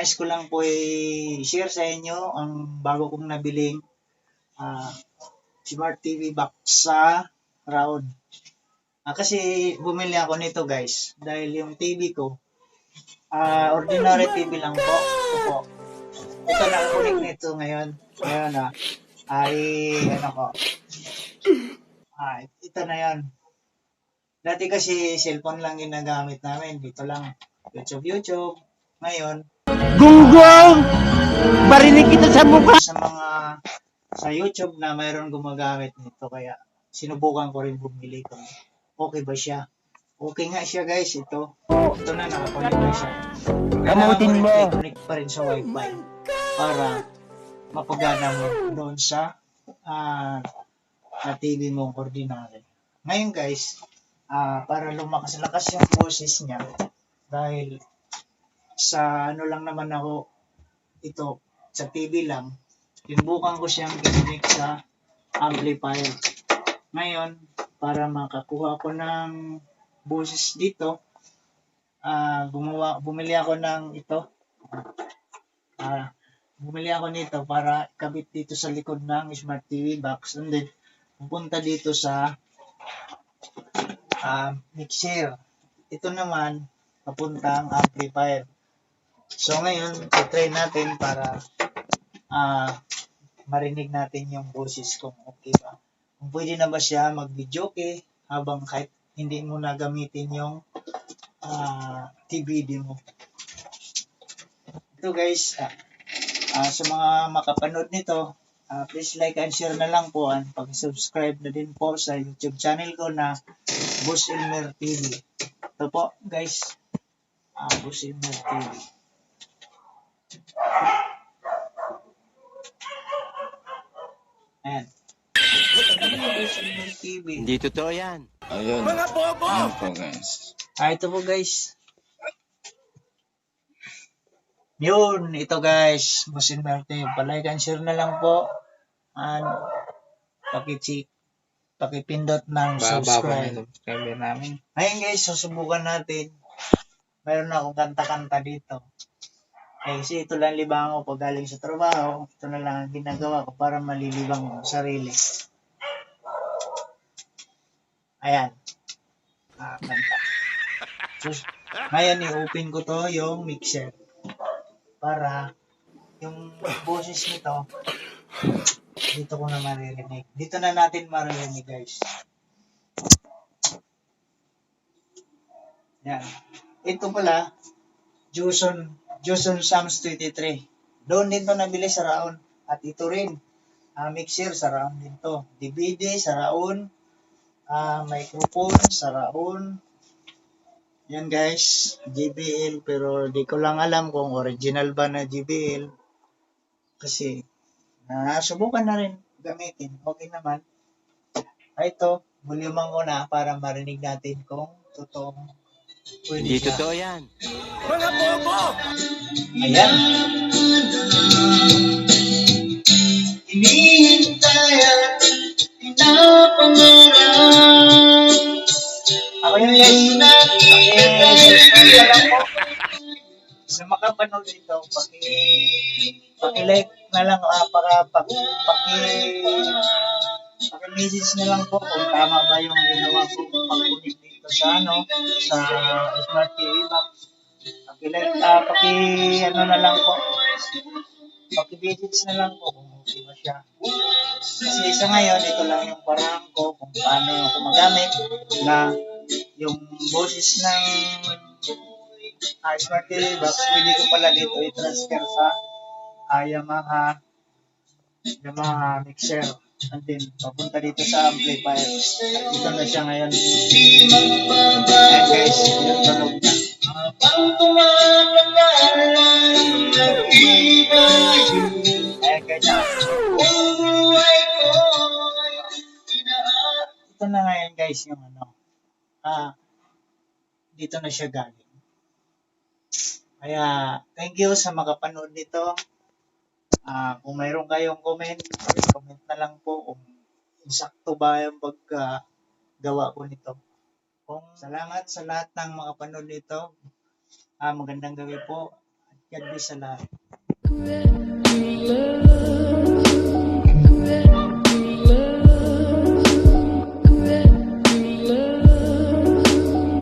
nais ko lang po i-share sa inyo ang bago kong nabiling Smart TV box sa Round. Kasi bumili ako nito guys dahil yung TV ko ordinary TV lang po. Ito po. Ito nakakunik nito ngayon. Ngayon ay ano ko. Ito na yan. Dati kasi cellphone lang ginagamit namin. Dito lang YouTube. Ngayon, Gunggong! Barinig kita sa mukha! Sa YouTube na mayroon gumagamit nito. Kaya sinubukan ko rin bumili kung okay ba siya. Okay nga siya guys. Ito na nakakunik na siya. Kamutin mo! Connect pa rin sa wifi para mapagana mo doon sa na TV mo ordinary. Ngayon guys, para lumakas-lakas yung boses niya dahil sa ano lang naman ako ito sa TV lang, sinubukan ko siyang i-connect sa amplifier. Ngayon, para makakuha ko ng boses dito, bumili ako ng ito. Bumili ako nito para ikabit dito sa likod ng Smart TV box and then pupunta dito sa mixer. Ito naman papuntang amplifier. So ngayon, i-try natin para marinig natin yung boses kung okay ba. Kung pwede na ba siya mag-videoke habang kahit hindi mo na gamitin yung DVD mo. Ito guys, sa mga makapanood nito, please like and share na lang po and pag-subscribe na din po sa YouTube channel ko na Boss Elmer TV. Ito po guys, Boss Elmer TV. Ayan. Boss Elmer TV. Hindi totoo yan. Ayun. Mga bobo! Ayun po guys. Ito po guys. Yun, ito guys. Boss Elmer TV. Palike and share na lang po. And pakipindot ng subscribe. Subscriber namin. Ngayon guys, susubukan natin. Mayroon na akong kanta-kanta dito. Kasi ito lang libang ko pag galing sa trabaho. Ito na lang ang ginagawa ko para malilibang ang sarili. Ayan. Kanta. So, ngayon i-open ko to yung mixer. Para yung boses nito dito ko na maririnig. Dito na natin maririnig guys. Yan. Ito pala, Joson Sams 23. Doon din to nabili sa Raon. At ito rin, mixer sa Raon din to. DVD sa Raon. Microphone sa Raon. Yan guys, JBL. Pero di ko lang alam kung original ba na JBL. Kasi, subukan na rin gamitin. Okay naman. Ito, volume ko na para marinig natin kung totoong pwede Hindi siya. totoo yan. Mga bobo! Ayan. Hinihintay at pinapangarap. Ako yung subscribe na lang po. Sa makapanood dito, paki-like na lang para paki-message na lang po kung tama ba yung ginawa ko pag-connect dito sa Smart TV box. Paki-ano na lang po. Paki-message na lang po kung okay ba siya. Kasi sa ngayon, ito lang yung parang ko kung paano ako magamit na yung boses ng Smart TV box, pwede ko pala dito i-transfer sa Yamaha mixer. And then, papunta dito sa amplifier. Ito na siya ngayon. Ayan guys, yung tunog niya. Ayan guys, ito na ngayon guys yung dito na siya galing. Kaya, thank you sa makapanood nito. Kung mayroon kayong comment na lang po kung insakto ba yung paggawa ko nito. Salamat sa lahat ng makapanood nito. Magandang gabi po. God bless sa lahat.